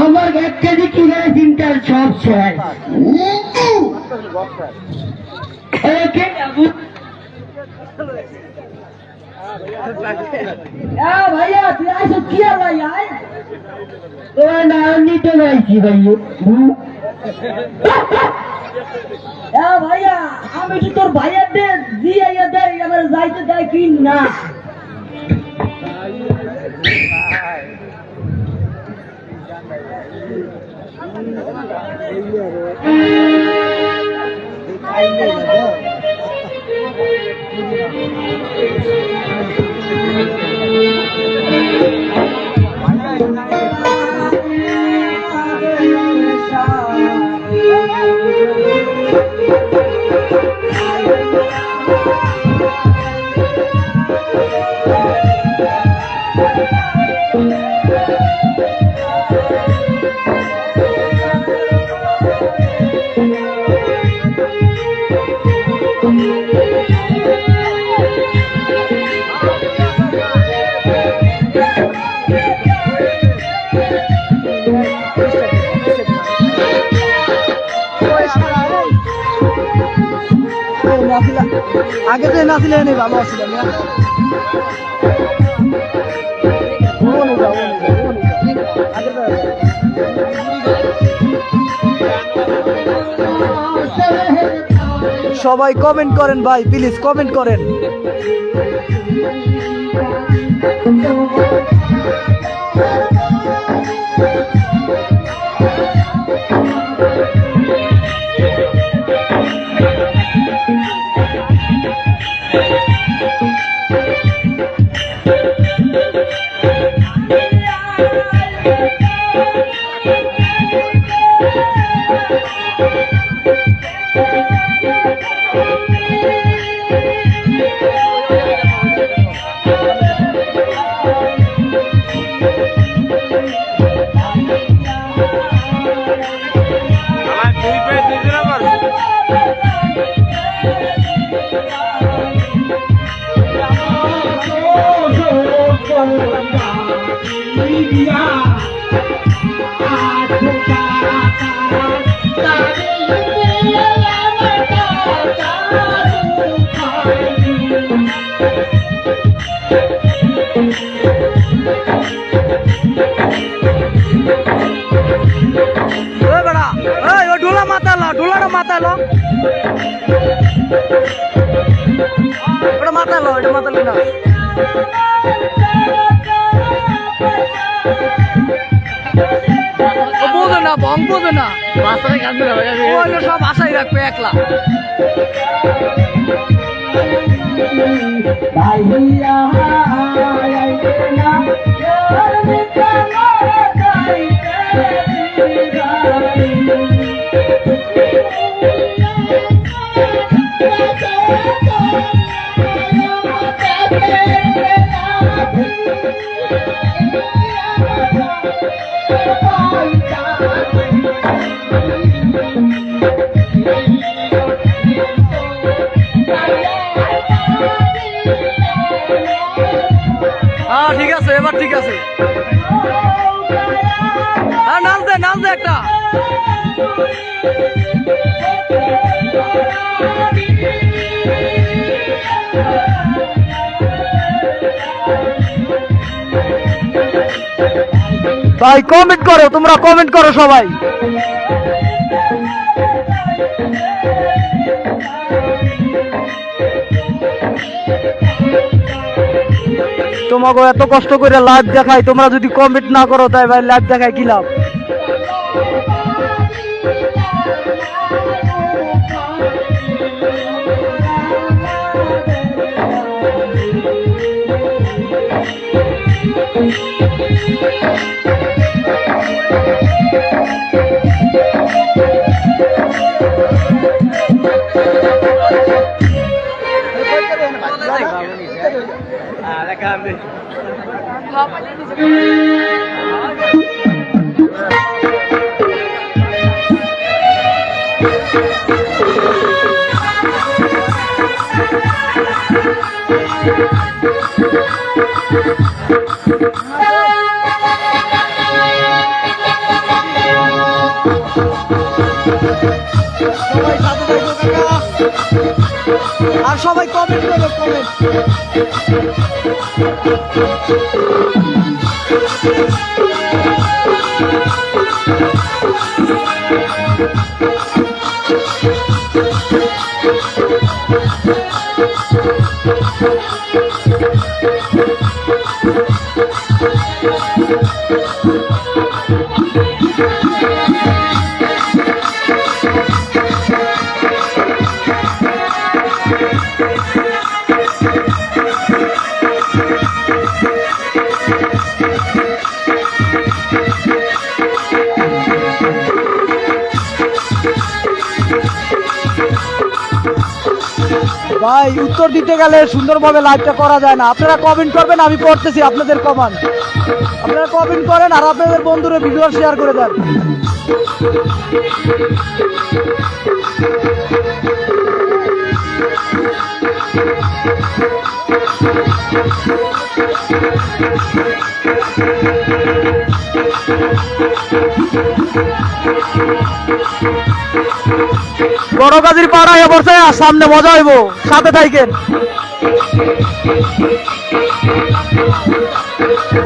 আমার 1 কেজি কিনে দিনটার সব শেষ। ভাইয়া তুই আসো কি আর ভাইয়া তোমার নাম নিতে যাইছি ভাইয়া। ভাইয়া আমি তো তোর ভাইয়ার দে জিয়া দেয় এবার যাইতে দেয় কি না। আগে যে নাছিলে এনে ভালো আছিল সবাই কমেন্ট করেন ভাই, প্লিজ কমেন্ট করেন। ঢোলাটা মাথায় লো, ওটা মাথায় লো, এটা মাথায় লো না। বোঝে না, ভং বোঝে না, সব আশাই রাখবে একলা। হ্যাঁ ঠিক আছে, এবার ঠিক আছে। হ্যাঁ নাচ দে, নাচ দে একটা। ভাই কমেন্ট করো, তোমরা কমেন্ট করো সবাই। তোমাকে এত কষ্ট করে লাইভ দেখাই, তোমরা যদি কমেন্ট না করো তাই ভাই লাইভ দেখাই কি লাভ? আর সবাই কমেন্ট করো, কমেন্ট। ভাই উত্তর দিতে গেলে সুন্দরভাবে লাইভটা করা যায় না। আপনারা কমেন্ট করবেন, আমি পড়তেছি আপনাদের কমেন্ট। আপনারা কমেন্ট করেন আর আপনাদের বন্ধুরা ভিডিও শেয়ার করে দেন। বড় গাজীর পাড়ায় বসে আর সামনে মজা হইব, সাথে থাকেন।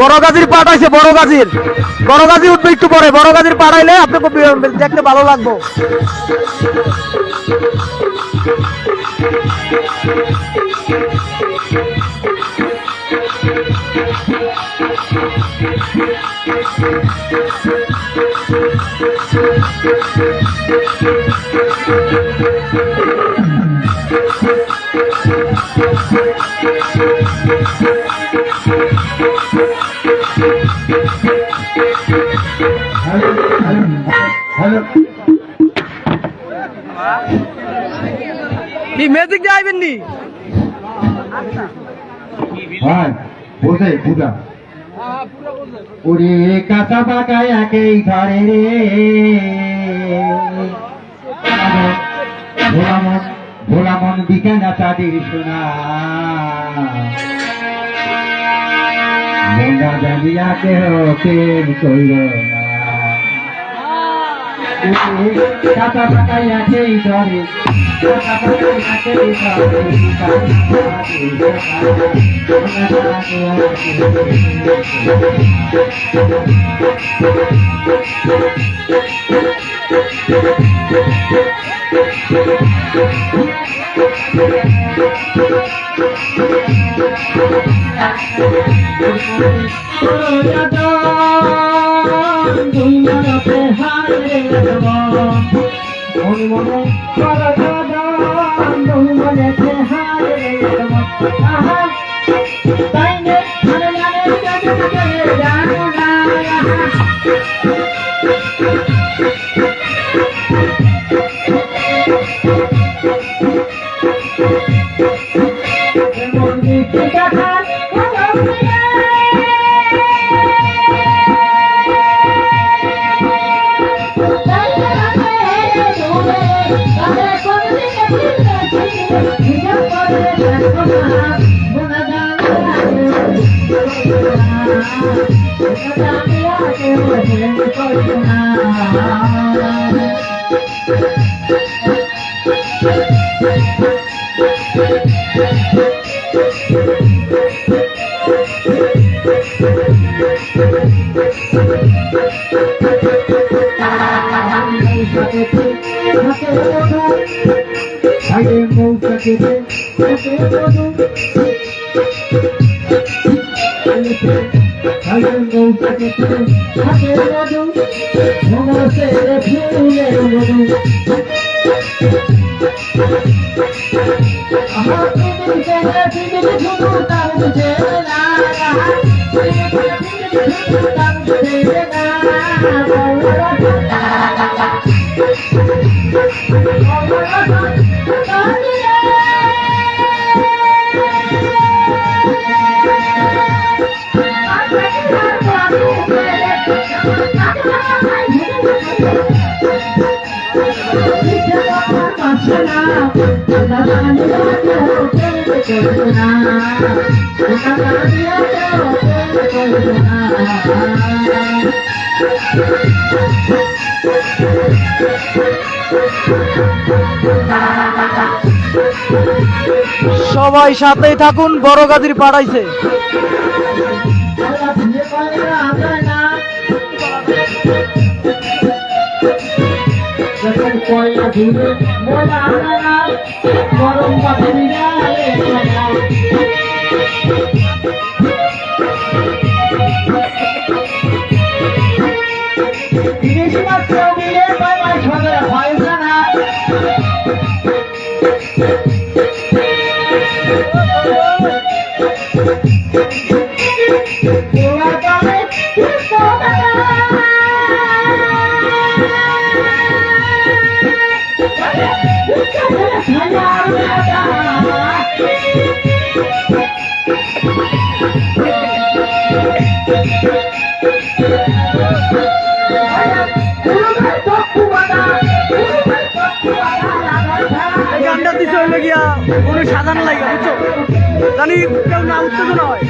বড় গাজীর পাঠাইছে, বড় গাজী উঠবে একটু পরে। বড় গাজীর পাঠাইলে আপনাকে দেখতে ভালো লাগবো। ম্যাজিক দিয়ে আইবেন নি? হ্যাঁ বোঝে পূজা। ওরে কাঁচা পাকায় একেই ধরে রে ভোলামন বিকেনা চাঁদের সোনা মনা জানিয়া কেহ প্রেম কইল না। কাঁচা পাকায় একেই ধরে Thank you. সবাই সাথেই থাকুন, বড় গাজীর পাঠাইছে। গরম পাখিরা বিদেশি মাছ দিলে মাছ হবে হয় না। এই গানটা দিতে হইলে গিয়া কোনো সাধারণ লাগে বুঝছো, জানি কেউ না উত্তেজনা হয়।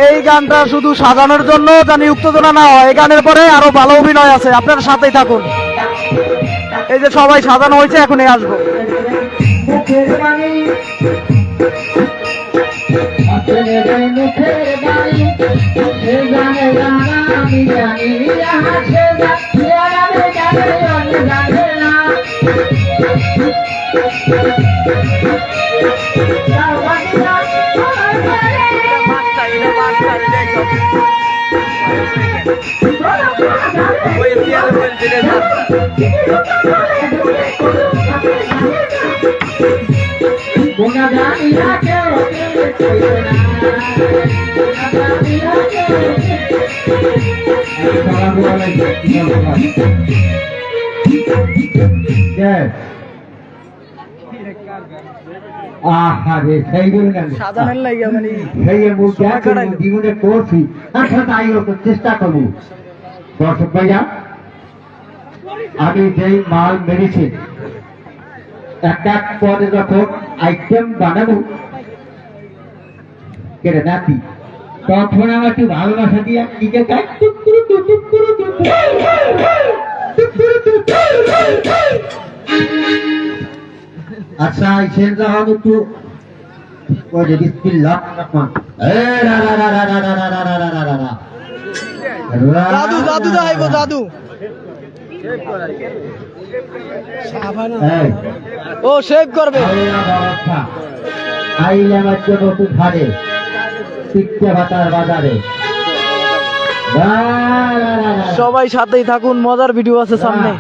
এই গানটা শুধু সাজানোর জন্য, জানি উত্তেজনা না হয়। এই গানের পরে আরো ভালো অভিনয় আছে, আপনারা সাথেই থাকুন। এই যে সবাই সাজানো হয়েছে, এখনই আসবো। মুখের বাণী মুখের বাণী সে জানে জানা আমি জানি সে জানে জানে আমি জানে না। Una danina que সাজানোর লাগে মানে জীবনে করছি, আচ্ছা তাই হতো চেষ্টা করবো। দর্শক ভাইয়া, আমি যেই মাল মেরেছি এক এক পরে যখন আইটেম বানাবো কেটে নাতি, তখন আমার একটু ভালোবাসা দিয়ে দিকে গাই আচ্ছা ইসেন যখন একটু দাদু দাদু দাইব দাদু ও শেভ করবে। আইলাম আজকে নতুন ঘাড়ে পিঠে ভাতার বাজারে। সবাই সাথেই থাকুন, মজার ভিডিও আছে সামনে।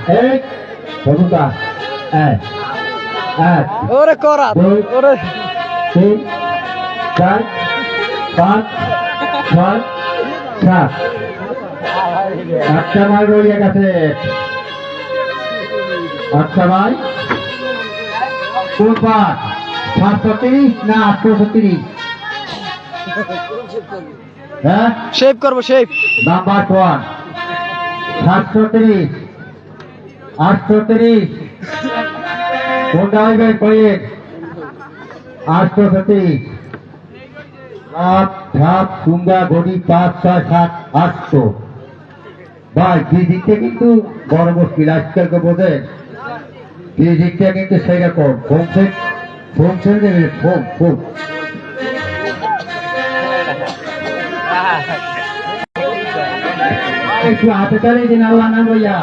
ওরে করা ওরে 3 4 5 6 7 আটটা মাল রয়ে গেছে। আচ্ছা ভাই কোন পাঠ 730 না 830? হ্যাঁ শেভ করবো শেভ। নাম্বার 1 730 830 কোনটা হইবে কয়েক 830 লাভ ধাপ কুঙ্গা গড়ি 5 6 7 800 ভাই ফিজিকটা কিন্তু বড় মুশকিল আজকালকে বোঝেন। ফিজিকটা কিন্তু সেরকম ফোন ছেড়ে দেবে ফোন একটু হাতে চালিয়ে দিন আল্লাহ না বইয়া।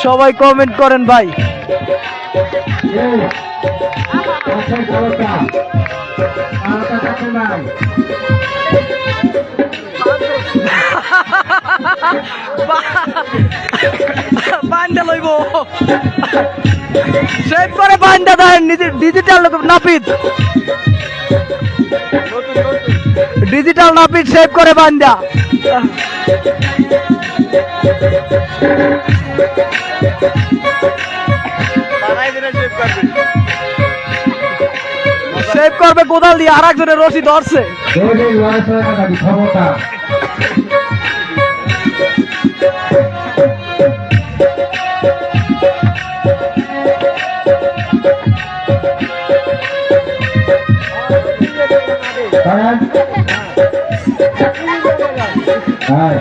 সবাই কমেন্ট করেন ভাই। বান্ডা লইব সেভ করে বান্ডা দেন ডিজিটাল নাপিত, ডিজিটাল নাপিত সেভ করে বান্ডা। সেভ করবে কোদাল দিয়ে, আর একজনের রশি ধরছে। ক্ষমতা হ্যাঁ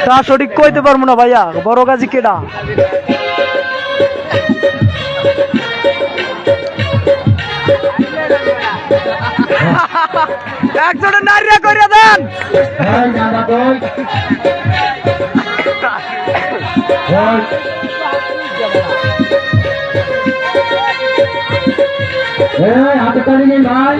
তা সঠিক কইতে পারবো না ভাইয়া, বড় গাজী কেডা? একজনের নারীরা করিয়া দেন। হাতে তালি নেই ভাই,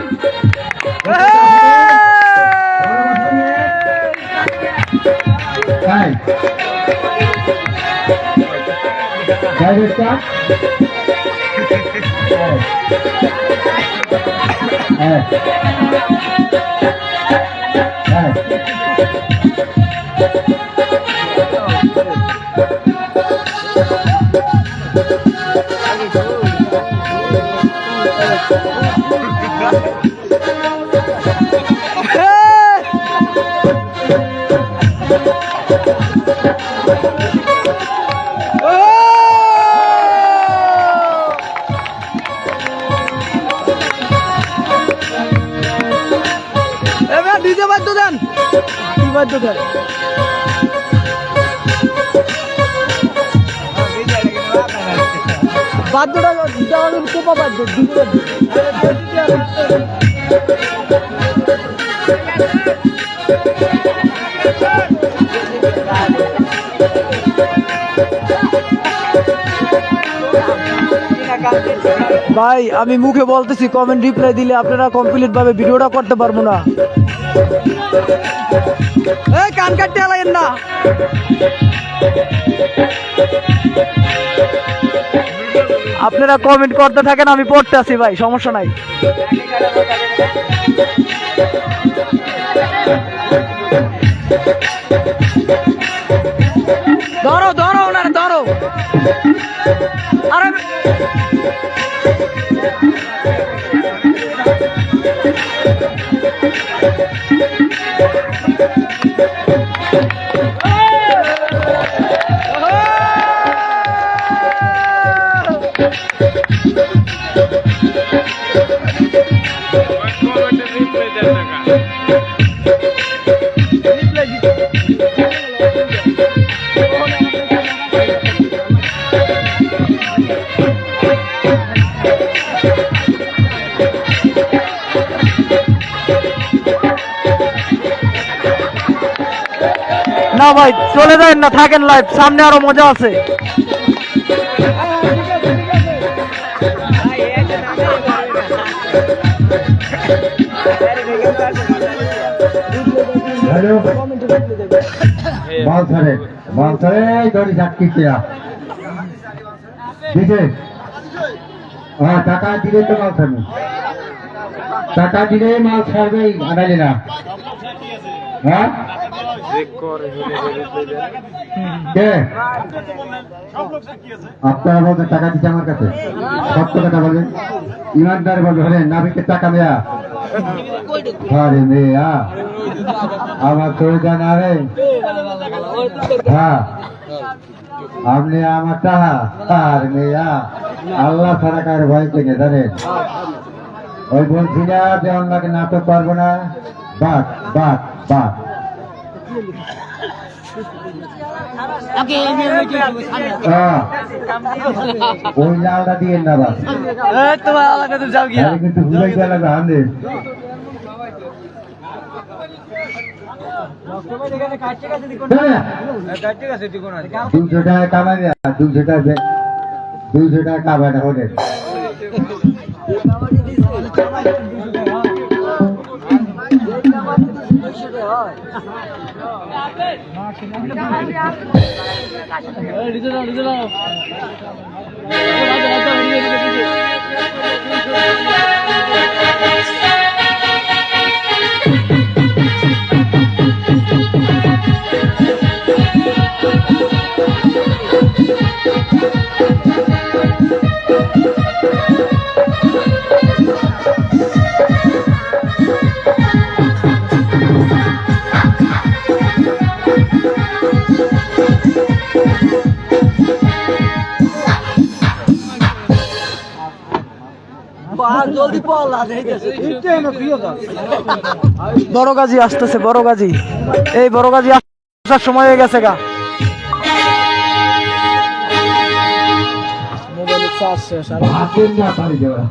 ডিজে বাদ্য দেন, কি বাদ্য দেন? বাদ্যটা কোপা বাদ্য, ডিজে ভাই আমি মুখে বলতেছি, কমেন্ট রিপ্লাই দিলে আপনারা কমপ্লিট ভাবে ভিডিওটা করতে পারবো না। এই কান কাটতে আলাইন না। আপনারা কমেন্ট করতে থাকেন, আমি পড়তে আছি ভাই, সমস্যা নাই। ধরো ধরো ওনার ধরো। আরে না ভাই চলে যায় না, থাকেন লাইভ, সামনে আরো মজা আছে। টাকা দিলে তো মাল ছাড়বে, টাকা দিলে মাল ছাড়বে, আনালি না। হ্যাঁ আপনারা বলতে টাকা দিচ্ছে আমার কাছে, সত্য কথা বলবেন, ইমানদার বলবেন, নাবিকে টাকা দেয়া। আরে মেয়া আমার চোখা না রে, হ্যাঁ আপনি আমার টাকা আর মেয়া আল্লাহ ছাড়া কার ভয় থেকে জানেন। ওই বলছি না যে অন্যকে নাটক পারবো না, বাদ বাদ বাদ। ওই লালটা দিয়ে না বাস, কিন্তু ভুলে গেলে হান্ডে দুশো টাকা কামাই, 200 টাকা কামাই হলে জলদি বড় গাজী আসতেছে, বড় গাজী, এই বড় গাজী আসার সময় হয়ে গেছে গা। মোবাইলের চার্জ শেষ আর হাতের না পারি দেওয়া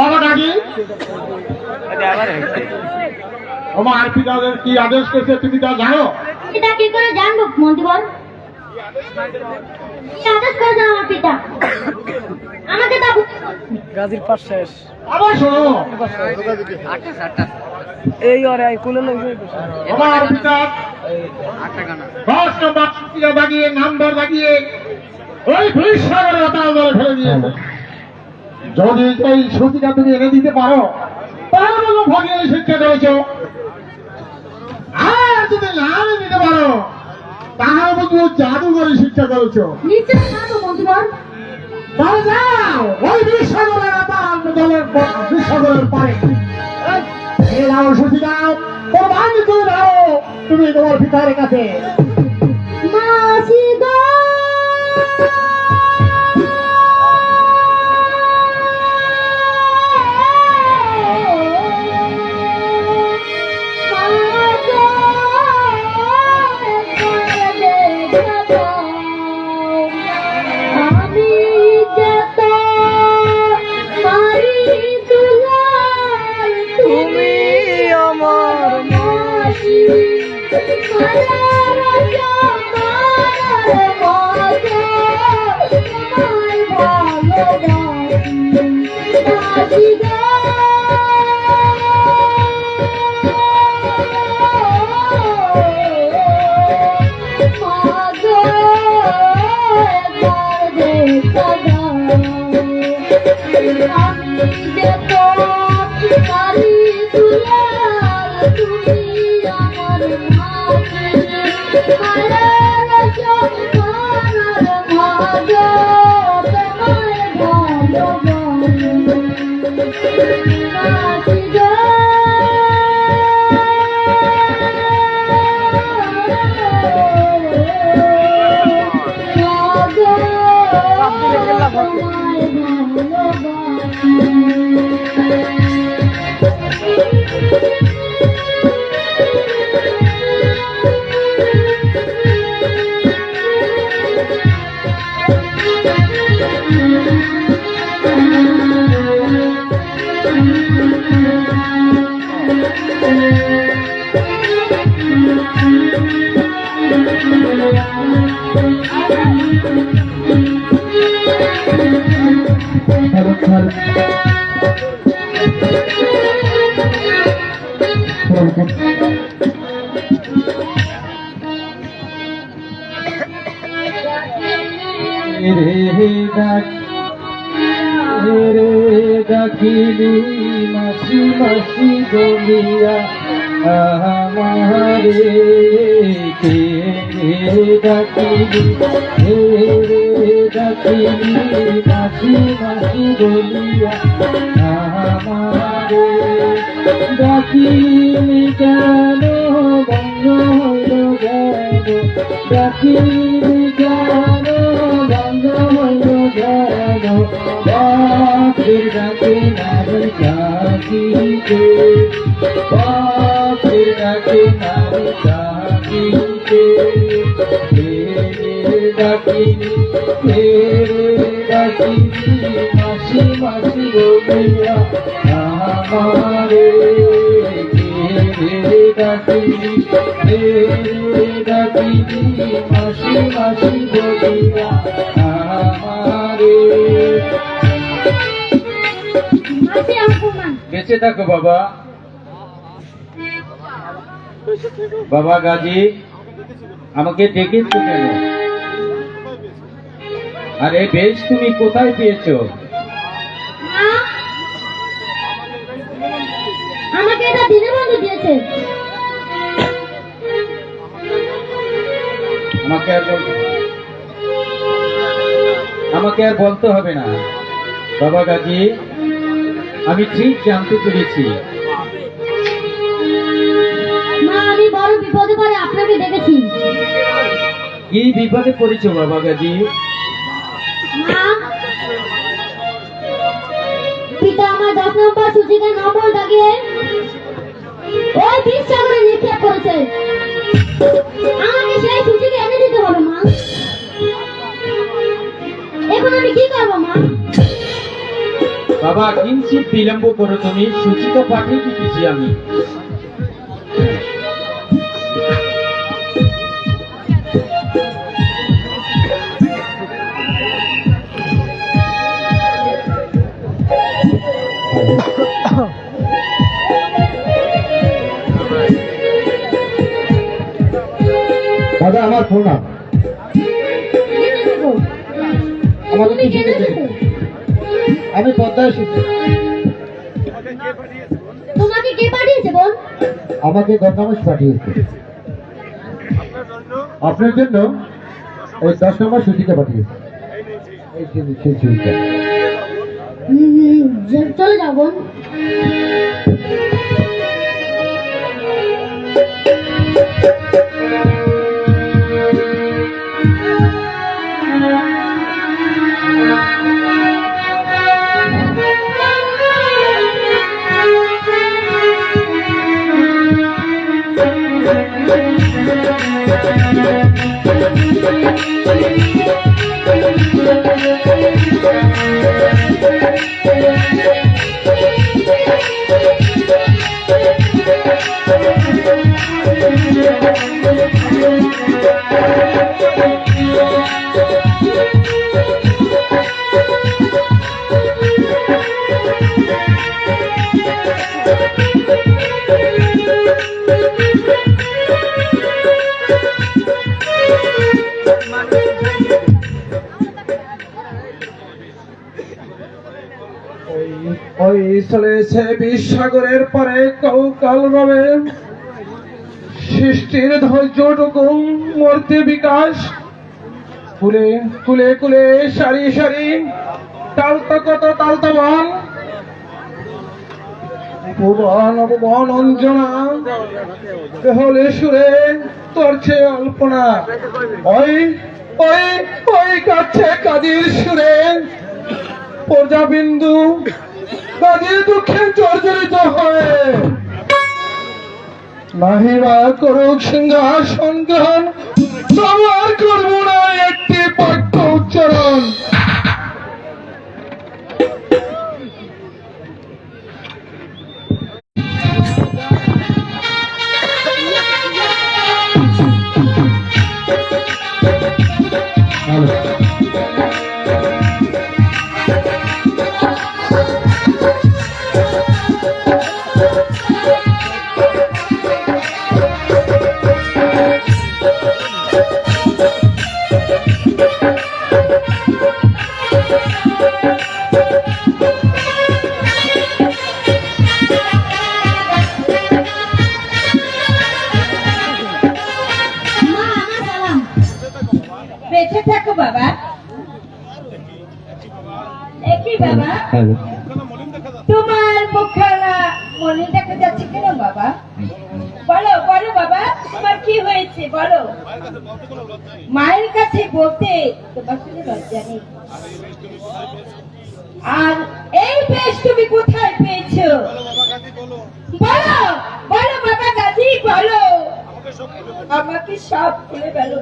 বাবা ডাকি আমার পিতাদের কি আদেশ করেছে তুমি তা জানো? এটা কি করে জানবো মন্ত্রী বল? কি আদেশ করেছে আমার পিতা? আমাকে তা গাজীর পাশ শেষ। আবার শোনো, এই ওরে আই কোলে লই আমার পিতা 10 নম্বর চিঠা দাগিয়ে নাম্বার দাগিয়ে ওই পুলিশ সাগরে অতাল দলে ফেলে দিয়েছে। যদি এই সূচিটা তুমি এনে দিতে পারো তাহলে বলো ভগিনী শিক্ষা করেছো, আর যদি না এনে দিতে পারো তাহলে বলবো জাদুঘরে শিক্ষা করেছো। নিশ্চয় জানবো মন্ত্রী বল। তাহলে যাও ওই বিশ্বসাগরের অতাল দলের বিশ্বসাগরের পারে দাও সূচি দাও, কোরবানি করে দাও তুমি তোমার পিতার কাছে। মাসি গো ডাকিলি মাসি মাসি বলিয়া আমারে কে ডাকিলি রে ডাকিনি মাসি মাসি বলিয়া আমারে ডাকিনি কেন বন্ধ হইল গেল ডাকিনি কেন বন্ধ হইল গেল বাপের ডাকে নারী ডাকিতে বাপের ডাকে নারী ডাকিতে ডাকিনি মাসি মাসি বলিয়া আমারে ডাকিনি ডাকিনি মাসি মাসি বলিয়া আমারে। মাসি অপমান বেঁচে থাকো বাবা। বাবা গাজী, আমাকে ডেকেছো কেন? আরে বেশ, তুমি কোথায় পেয়েছো? মা আমাকে এটা দীনবন্ধু দিয়েছে। আমাকে আর বলতে হবে না বাবা গাজী, আমি ঠিক জানতে পেরেছি। মা আমি বড় বিপদে পড়ে আপনাকে ডেকেছি। কি বিপদে পড়েছো বাবা গাজী? মা পিতা আমার 10 নম্বর সূচিতে নম্বর দাগিয়ে ওই বিষ সাগরে নিক্ষেপ করেছে। আমাকে সেই সূচিকে এনে দিতে হবে মা। এখন আমি কি করবো মা? বাবা কিঞ্চিত বিলম্ব করো, তুমি সূচিকা পাঠিয়ে দিতেছি আমি। দাদা আমার প্রণাম। দিতে দেবো। আমাকে তুমি কিছু কেন দিতে দিতে? আমি পদ্মায় এসেছি। তোমাকে কে পাঠিয়েছে বল? আমাকে গঙ্গামাস পাঠিয়েছে আপনার জন্য। ওই 10 নম্বর সূচিকা পাঠিয়েছে। এই সেই সূচিকা। চলে যাও বোন। ওই চলেছে বিশ্বসাগরের পরে কৌকাল রবে সৃষ্টির ধৈর্যটুকু মূর্তি বিকাশ কুলে কুলে কুলে সারি সারি তালতা কত তালতা বন ভুবন অপবন অঞ্জনা হলে সুরে করছে অল্পনা ওই ওই ওই কাছে কাজীর সুরে প্রজাবিন্দু কাজীর দুঃখে জর্জরিত হয়ে নাহিবা করুক সিংহাসন গ্রহণ তোমার করব না একটি বাক্য উচ্চারণ হ্যালো তোমার মুখখানা মনে দেখা যাচ্ছে কেন বাবা? বলো বলো বাবা, তোমার কি হয়েছে বলো। মায়ের কাছে বলতে তোমার কোনো লজ্জা নেই। আর এই বেশ তুমি কোথায় পেয়েছো? বলো বলো বাবা গাজী, বলো, আমাকে সব খুলে বলো।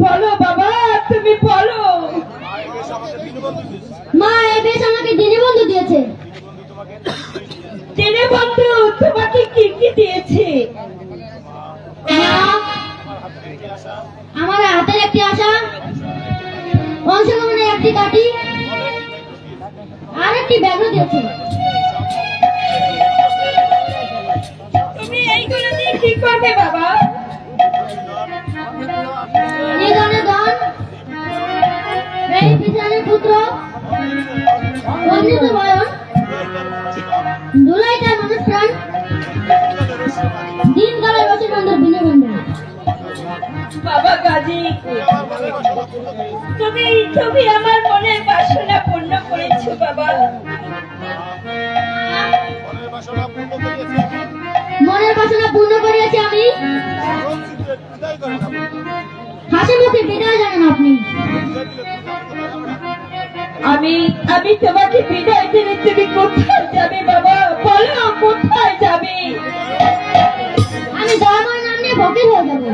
বলো বাবা, তুমি বলো। মা এই বেশ আমাকে দিনে বন্ধু দিয়েছে। দিনে বন্ধু তোমাকে কি কি দিয়েছে? মা, আমার হাতের একটি আশা, অংশগ্রহণের একটি কাঠি আর একটি ব্যাগও দিয়েছে। তুমি এইগুলো দিয়ে কি করবে বাবা? নিধনের ধন, এই পিছনের পুত্র, অমৃত বয়ন, দুলাইটার মানুষ প্রাণ, দিন কালের বছর বন্ধুর বিনে বন্ধু। বাবা গাজী, তুমি তুমি আমার মনের বাসনা পূর্ণ করেছো বাবা। মনের বাসনা পূর্ণ করিয়াছি আমি, হাসি মুখে বিদায় জানান আপনি। আমি আমি তোমাকে বিদায় দিলে তুমি কোথায় যাবে বাবা? বলো কোথায় যাবে? আমি ধর্মের নাম নিয়ে ফকির হয়ে যাবো।